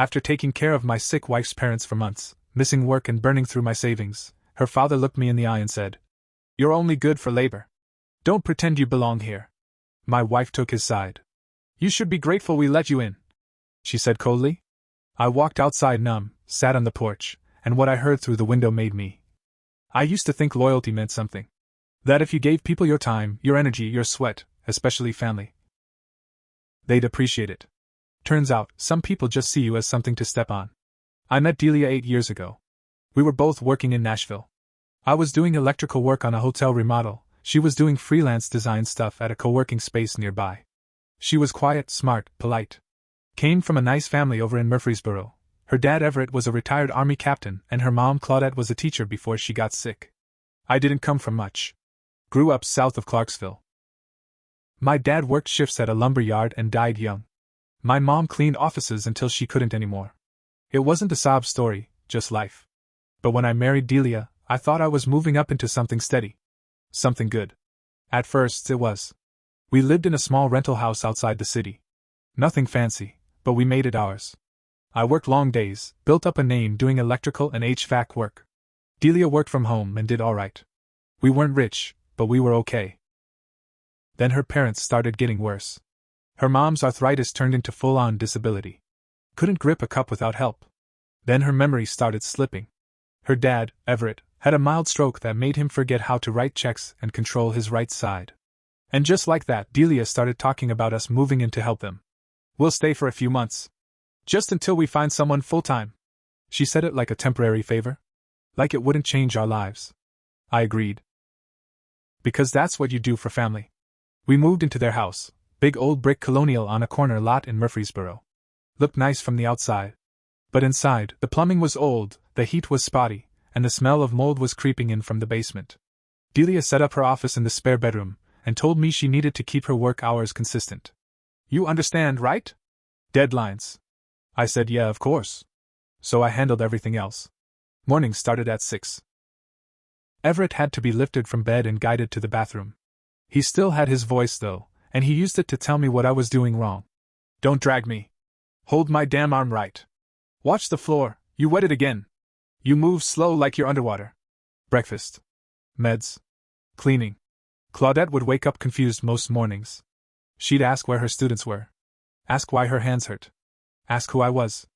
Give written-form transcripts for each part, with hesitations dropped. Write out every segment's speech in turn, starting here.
After taking care of my sick wife's parents for months, missing work and burning through my savings, her father looked me in the eye and said, "You're only good for labor. Don't pretend you belong here." My wife took his side. "You should be grateful we let you in," she said coldly. I walked outside numb, sat on the porch, and what I heard through the window made me. I used to think loyalty meant something. That if you gave people your time, your energy, your sweat, especially family, they'd appreciate it. Turns out, some people just see you as something to step on. I met Delia 8 years ago. We were both working in Nashville. I was doing electrical work on a hotel remodel, she was doing freelance design stuff at a co-working space nearby. She was quiet, smart, polite. Came from a nice family over in Murfreesboro. Her dad Everett was a retired Army captain and her mom Claudette was a teacher before she got sick. I didn't come from much. Grew up south of Clarksville. My dad worked shifts at a lumber yard and died young. My mom cleaned offices until she couldn't anymore. It wasn't a sob story, just life. But when I married Delia, I thought I was moving up into something steady. Something good. At first, it was. We lived in a small rental house outside the city. Nothing fancy, but we made it ours. I worked long days, built up a name doing electrical and HVAC work. Delia worked from home and did all right. We weren't rich, but we were okay. Then her parents started getting worse. Her mom's arthritis turned into full-on disability. Couldn't grip a cup without help. Then her memory started slipping. Her dad, Everett, had a mild stroke that made him forget how to write checks and control his right side. And just like that, Delia started talking about us moving in to help them. "We'll stay for a few months. Just until we find someone full-time." She said it like a temporary favor. Like it wouldn't change our lives. I agreed. Because that's what you do for family. We moved into their house, big old brick colonial on a corner lot in Murfreesboro. Looked nice from the outside. But inside, the plumbing was old, the heat was spotty, and the smell of mold was creeping in from the basement. Delia set up her office in the spare bedroom, and told me she needed to keep her work hours consistent. "You understand, right? Deadlines." I said yeah, of course. So I handled everything else. Morning started at 6. Everett had to be lifted from bed and guided to the bathroom. He still had his voice though, and he used it to tell me what I was doing wrong. "Don't drag me. Hold my damn arm right. Watch the floor, you wet it again. You move slow like you're underwater." Breakfast. Meds. Cleaning. Claudette would wake up confused most mornings. She'd ask where her students were. Ask why her hands hurt. Ask who I was.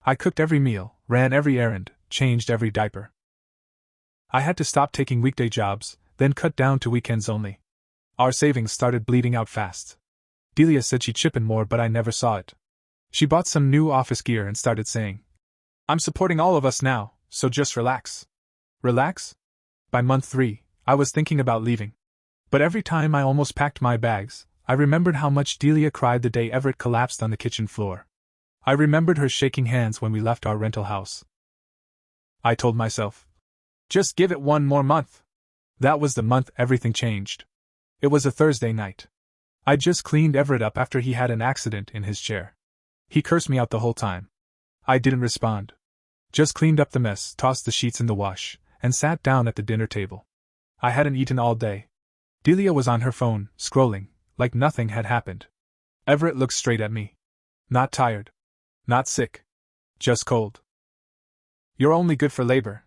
I cooked every meal, ran every errand, changed every diaper. I had to stop taking weekday jobs, then cut down to weekends only. Our savings started bleeding out fast. Delia said she'd chip in more, but I never saw it. She bought some new office gear and started saying, "I'm supporting all of us now, so just relax." Relax? By month 3, I was thinking about leaving. But every time I almost packed my bags, I remembered how much Delia cried the day Everett collapsed on the kitchen floor. I remembered her shaking hands when we left our rental house. I told myself, just give it one more month. That was the month everything changed. It was a Thursday night. I'd just cleaned Everett up after he had an accident in his chair. He cursed me out the whole time. I didn't respond. Just cleaned up the mess, tossed the sheets in the wash, and sat down at the dinner table. I hadn't eaten all day. Delia was on her phone, scrolling, like nothing had happened. Everett looked straight at me. Not tired. Not sick. Just cold. "You're only good for labor,"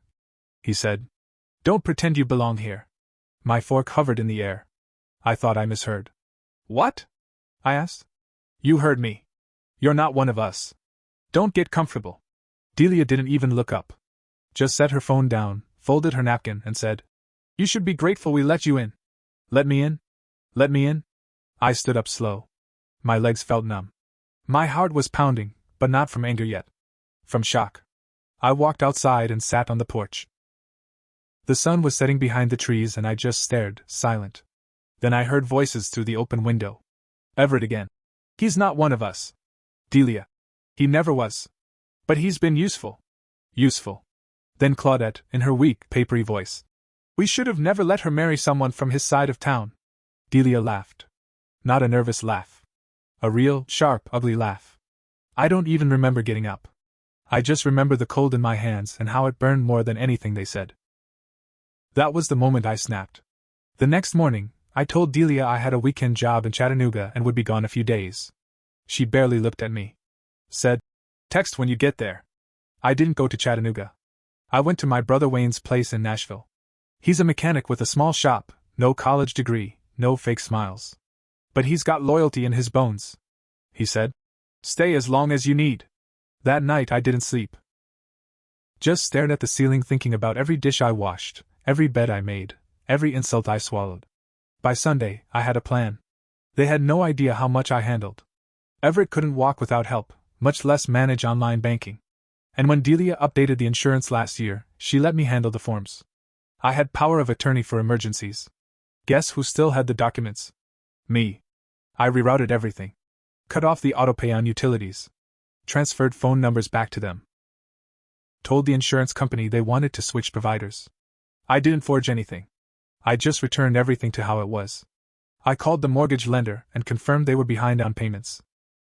he said. "Don't pretend you belong here." My fork hovered in the air. I thought I misheard. "What?" I asked. "You heard me. You're not one of us. Don't get comfortable." Delia didn't even look up. Just set her phone down, folded her napkin, and said, "You should be grateful we let you in." "Let me in? Let me in?" I stood up slow. My legs felt numb. My heart was pounding, but not from anger yet. From shock. I walked outside and sat on the porch. The sun was setting behind the trees and I just stared, silent. Then I heard voices through the open window. Everett again. "He's not one of us." Delia. "He never was. But he's been useful." Useful. Then Claudette, in her weak, papery voice. "We should have never let her marry someone from his side of town." Delia laughed. Not a nervous laugh. A real, sharp, ugly laugh. I don't even remember getting up. I just remember the cold in my hands and how it burned more than anything they said. That was the moment I snapped. The next morning, I told Delia I had a weekend job in Chattanooga and would be gone a few days. She barely looked at me. Said, Text when you get there. I didn't go to Chattanooga. I went to my brother Wayne's place in Nashville. He's a mechanic with a small shop, no college degree, no fake smiles. But he's got loyalty in his bones. He said, "Stay as long as you need." That night I didn't sleep. Just stared at the ceiling thinking about every dish I washed, every bed I made, every insult I swallowed. By Sunday, I had a plan. They had no idea how much I handled. Everett couldn't walk without help, much less manage online banking. And when Delia updated the insurance last year, she let me handle the forms. I had power of attorney for emergencies. Guess who still had the documents? Me. I rerouted everything. Cut off the autopay on utilities. Transferred phone numbers back to them. Told the insurance company they wanted to switch providers. I didn't forge anything. I just returned everything to how it was. I called the mortgage lender and confirmed they were behind on payments.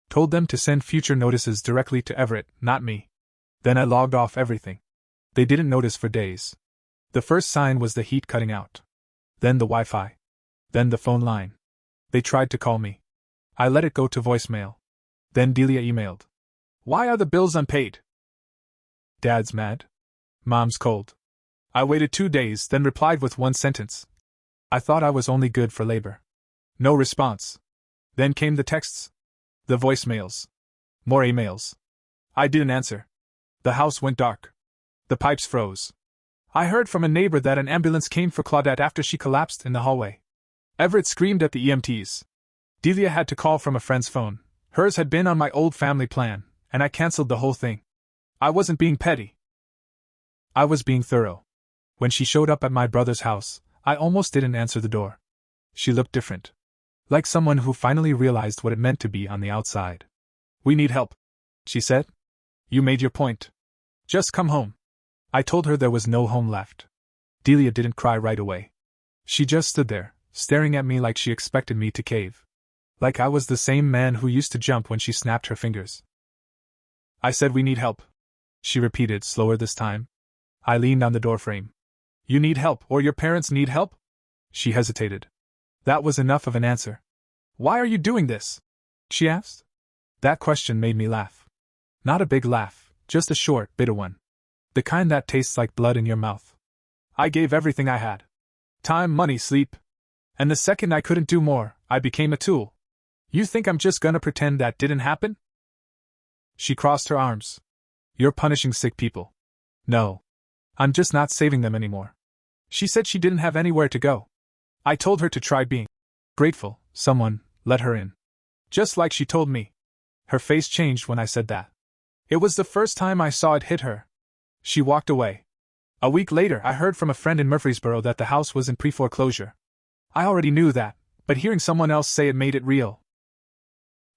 Told them to send future notices directly to Everett, not me. Then I logged off everything. They didn't notice for days. The first sign was the heat cutting out. Then the Wi-Fi. Then the phone line. They tried to call me. I let it go to voicemail. Then Delia emailed. "Why are the bills unpaid?" Dad's mad. Mom's cold. I waited 2 days, then replied with one sentence. I thought I was only good for labor. No response. Then came the texts. The voicemails. More emails. I didn't answer. The house went dark. The pipes froze. I heard from a neighbor that an ambulance came for Claudette after she collapsed in the hallway. Everett screamed at the EMTs. Delia had to call from a friend's phone. Hers had been on my old family plan, and I canceled the whole thing. I wasn't being petty. I was being thorough. When she showed up at my brother's house, I almost didn't answer the door. She looked different. Like someone who finally realized what it meant to be on the outside. "We need help," she said. "You made your point. Just come home." I told her there was no home left. Delia didn't cry right away. She just stood there, staring at me like she expected me to cave. Like I was the same man who used to jump when she snapped her fingers. I said we need help. She repeated, slower this time. I leaned on the doorframe. "You need help, or your parents need help?" She hesitated. That was enough of an answer. "Why are you doing this?" she asked. That question made me laugh. Not a big laugh, just a short, bitter one. The kind that tastes like blood in your mouth. I gave everything I had. Time, money, sleep. And the second I couldn't do more, I became a tool. You think I'm just gonna pretend that didn't happen? She crossed her arms. You're punishing sick people. No. I'm just not saving them anymore. She said she didn't have anywhere to go. I told her to try being grateful. Someone let her in. Just like she told me. Her face changed when I said that. It was the first time I saw it hit her. She walked away. A week later, I heard from a friend in Murfreesboro that the house was in pre-foreclosure. I already knew that, but hearing someone else say it made it real.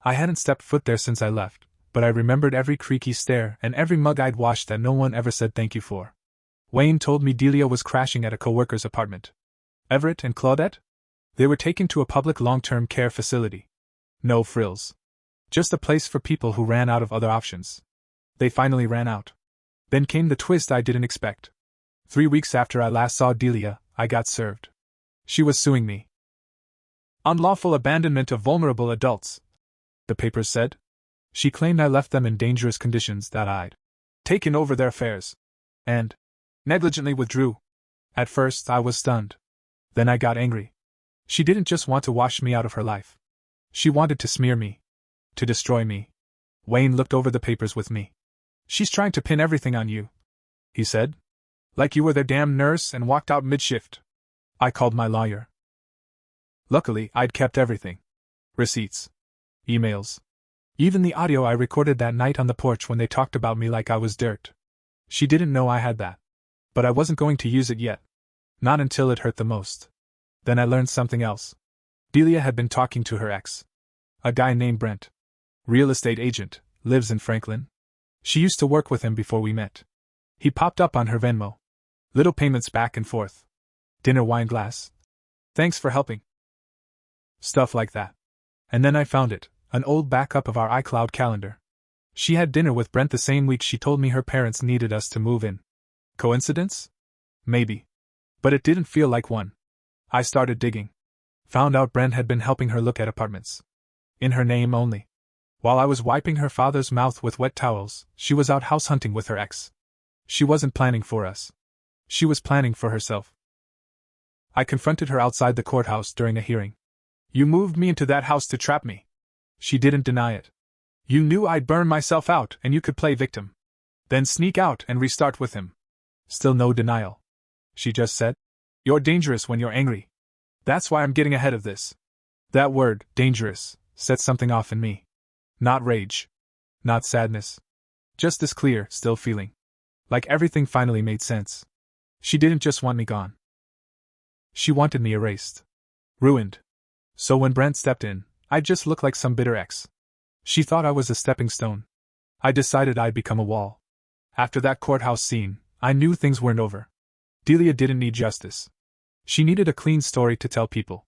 I hadn't stepped foot there since I left, but I remembered every creaky stair and every mug I'd washed that no one ever said thank you for. Wayne told me Delia was crashing at a coworker's apartment. Everett and Claudette? They were taken to a public long-term care facility. No frills. Just a place for people who ran out of other options. They finally ran out. Then came the twist I didn't expect. 3 weeks after I last saw Delia, I got served. She was suing me. Unlawful abandonment of vulnerable adults, the papers said. She claimed I left them in dangerous conditions, that I'd taken over their affairs, and negligently withdrew. At first, I was stunned. Then I got angry. She didn't just want to wash me out of her life. She wanted to smear me. To destroy me. Wayne looked over the papers with me. She's trying to pin everything on you, he said. Like you were their damn nurse, and walked out mid-shift. I called my lawyer. Luckily, I'd kept everything. Receipts. Emails. Even the audio I recorded that night on the porch when they talked about me like I was dirt. She didn't know I had that. But I wasn't going to use it yet. Not until it hurt the most. Then I learned something else. Delia had been talking to her ex. A guy named Brent. Real estate agent, lives in Franklin. She used to work with him before we met. He popped up on her Venmo. Little payments back and forth. Dinner wine glass. Thanks for helping. Stuff like that. And then I found it, an old backup of our iCloud calendar. She had dinner with Brent the same week she told me her parents needed us to move in. Coincidence? Maybe. But it didn't feel like one. I started digging. Found out Brent had been helping her look at apartments. In her name only. While I was wiping her father's mouth with wet towels, she was out house hunting with her ex. She wasn't planning for us. She was planning for herself. I confronted her outside the courthouse during a hearing. You moved me into that house to trap me. She didn't deny it. You knew I'd burn myself out and you could play victim. Then sneak out and restart with him. Still no denial. She just said, "You're dangerous when you're angry. That's why I'm getting ahead of this." That word, dangerous, set something off in me. Not rage. Not sadness. Just this clear, still feeling. Like everything finally made sense. She didn't just want me gone. She wanted me erased. Ruined. So when Brent stepped in, I just looked like some bitter ex. She thought I was a stepping stone. I decided I'd become a wall. After that courthouse scene, I knew things weren't over. Delia didn't need justice. She needed a clean story to tell people.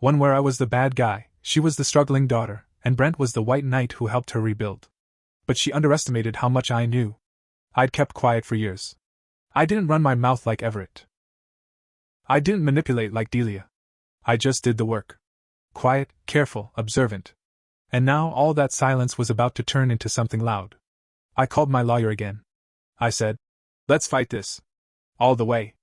One where I was the bad guy, she was the struggling daughter, and Brent was the white knight who helped her rebuild. But she underestimated how much I knew. I'd kept quiet for years. I didn't run my mouth like Everett. I didn't manipulate like Delia. I just did the work. Quiet, careful, observant. And now all that silence was about to turn into something loud. I called my lawyer again. I said, "Let's fight this. All the way."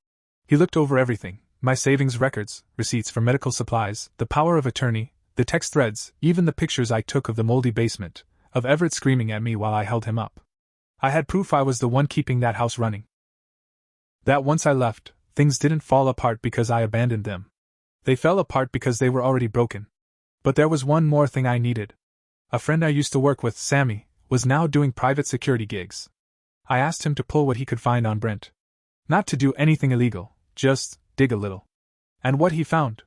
He looked over everything, my savings records, receipts for medical supplies, the power of attorney, the text threads, even the pictures I took of the moldy basement, of Everett screaming at me while I held him up. I had proof I was the one keeping that house running. That once I left, things didn't fall apart because I abandoned them. They fell apart because they were already broken. But there was one more thing I needed. A friend I used to work with, Sammy, was now doing private security gigs. I asked him to pull what he could find on Brent. Not to do anything illegal, just dig a little. And what he found?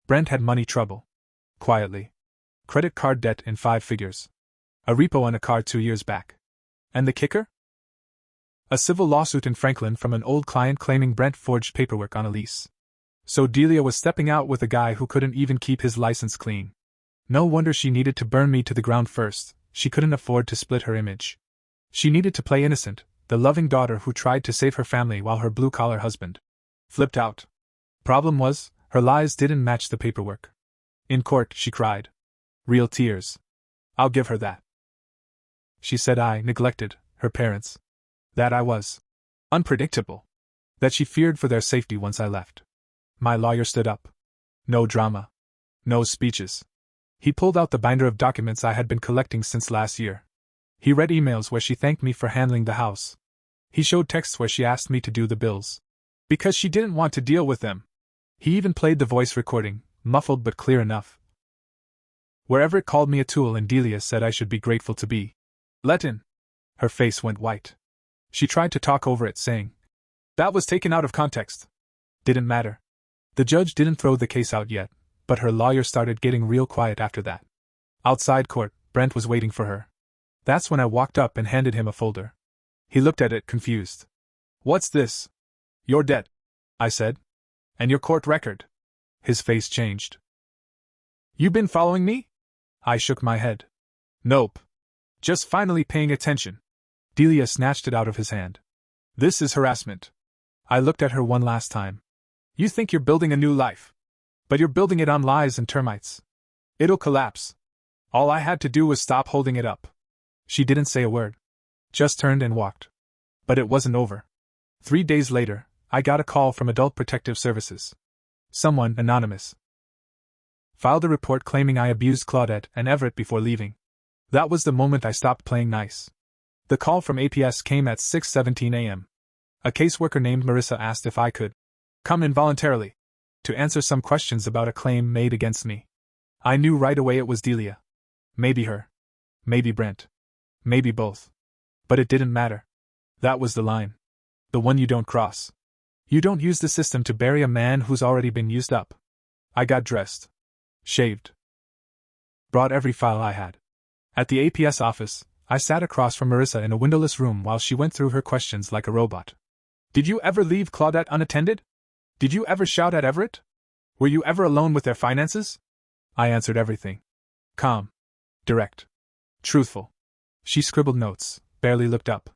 Brent had money trouble. Quietly. Credit card debt in 5 figures. A repo on a car 2 years back. And the kicker? A civil lawsuit in Franklin from an old client claiming Brent forged paperwork on a lease. So Delia was stepping out with a guy who couldn't even keep his license clean. No wonder she needed to burn me to the ground first. She couldn't afford to split her image. She needed to play innocent, the loving daughter who tried to save her family while her blue-collar husband flipped out. Problem was, her lies didn't match the paperwork. In court, she cried. Real tears. I'll give her that. She said I neglected her parents. That I was unpredictable. That she feared for their safety once I left. My lawyer stood up. No drama. No speeches. He pulled out the binder of documents I had been collecting since last year. He read emails where she thanked me for handling the house. He showed texts where she asked me to do the bills. Because she didn't want to deal with them. He even played the voice recording, muffled but clear enough. Wherever it called me a tool, and Delia said I should be grateful to be let in. Her face went white. She tried to talk over it, saying, "That was taken out of context." Didn't matter. The judge didn't throw the case out yet, but her lawyer started getting real quiet after that. Outside court, Brent was waiting for her. That's when I walked up and handed him a folder. He looked at it, confused. "What's this?" "Your debt," I said. "And your court record." His face changed. "You been following me?" I shook my head. "Nope. Just finally paying attention." Delia snatched it out of his hand. "This is harassment." I looked at her one last time. "You think you're building a new life. But you're building it on lies and termites. It'll collapse. All I had to do was stop holding it up." She didn't say a word. Just turned and walked. But it wasn't over. 3 days later, I got a call from Adult Protective Services. Someone, anonymous, filed a report claiming I abused Claudette and Everett before leaving. That was the moment I stopped playing nice. The call from APS came at 6:17 a.m. A caseworker named Marissa asked if I could come in voluntarily to answer some questions about a claim made against me. I knew right away it was Delia. Maybe her. Maybe Brent. Maybe both. But it didn't matter. That was the line. The one you don't cross. You don't use the system to bury a man who's already been used up. I got dressed. Shaved. Brought every file I had. At the APS office, I sat across from Marissa in a windowless room while she went through her questions like a robot. "Did you ever leave Claudette unattended? Did you ever shout at Everett? Were you ever alone with their finances?" I answered everything. Calm. Direct. Truthful. She scribbled notes, barely looked up.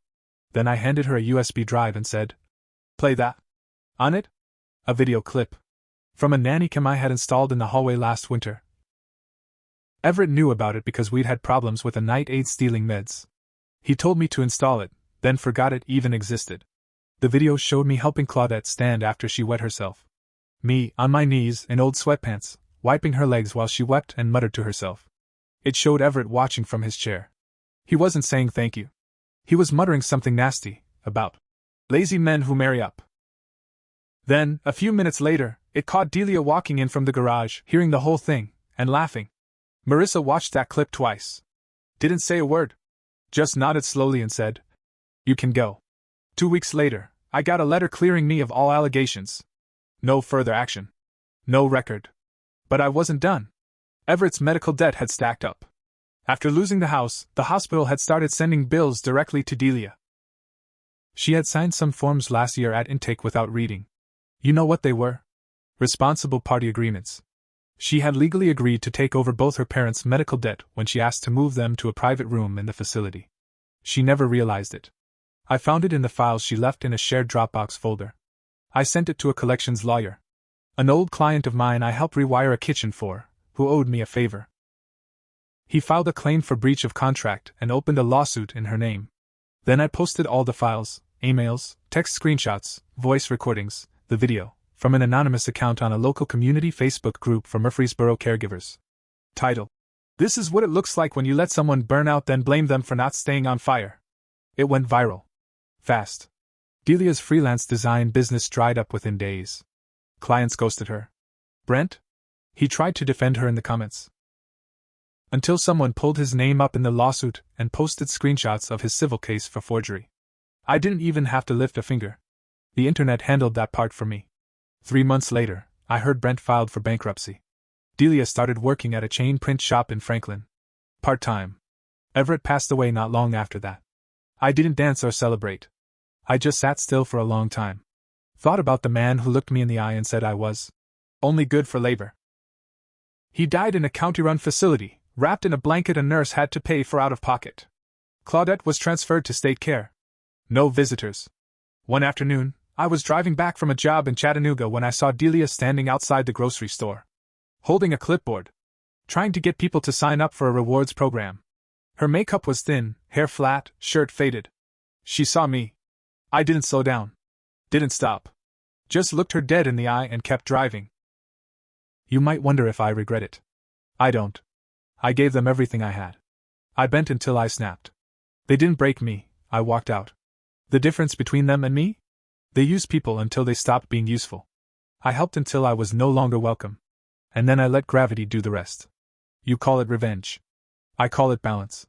Then I handed her a USB drive and said, "Play that." On it? A video clip. From a nanny cam I had installed in the hallway last winter. Everett knew about it because we'd had problems with a night aid stealing meds. He told me to install it, then forgot it even existed. The video showed me helping Claudette stand after she wet herself. Me, on my knees, in old sweatpants, wiping her legs while she wept and muttered to herself. It showed Everett watching from his chair. He wasn't saying thank you. He was muttering something nasty, about lazy men who marry up. Then, a few minutes later, it caught Delia walking in from the garage, hearing the whole thing, and laughing. Marissa watched that clip twice. Didn't say a word. Just nodded slowly and said, "You can go." 2 weeks later, I got a letter clearing me of all allegations. No further action. No record. But I wasn't done. Everett's medical debt had stacked up. After losing the house, the hospital had started sending bills directly to Delia. She had signed some forms last year at intake without reading. You know what they were? Responsible party agreements. She had legally agreed to take over both her parents' medical debt when she asked to move them to a private room in the facility. She never realized it. I found it in the files she left in a shared Dropbox folder. I sent it to a collections lawyer. An old client of mine I helped rewire a kitchen for, who owed me a favor. He filed a claim for breach of contract and opened a lawsuit in her name. Then I posted all the files, emails, text screenshots, voice recordings, the video, from an anonymous account on a local community Facebook group for Murfreesboro caregivers. Title: This is what it looks like when you let someone burn out then blame them for not staying on fire. It went viral. Fast. Delia's freelance design business dried up within days. Clients ghosted her. Brent? He tried to defend her in the comments. Until someone pulled his name up in the lawsuit and posted screenshots of his civil case for forgery. I didn't even have to lift a finger. The internet handled that part for me. 3 months later, I heard Brent filed for bankruptcy. Delia started working at a chain print shop in Franklin. Part-time. Everett passed away not long after that. I didn't dance or celebrate. I just sat still for a long time. Thought about the man who looked me in the eye and said I was only good for labor. He died in a county-run facility, wrapped in a blanket a nurse had to pay for out of pocket. Claudette was transferred to state care. No visitors. One afternoon, I was driving back from a job in Chattanooga when I saw Delia standing outside the grocery store, holding a clipboard, trying to get people to sign up for a rewards program. Her makeup was thin, hair flat, shirt faded. She saw me. I didn't slow down. Didn't stop. Just looked her dead in the eye and kept driving. You might wonder if I regret it. I don't. I gave them everything I had. I bent until I snapped. They didn't break me, I walked out. The difference between them and me? They used people until they stopped being useful. I helped until I was no longer welcome. And then I let gravity do the rest. You call it revenge. I call it balance.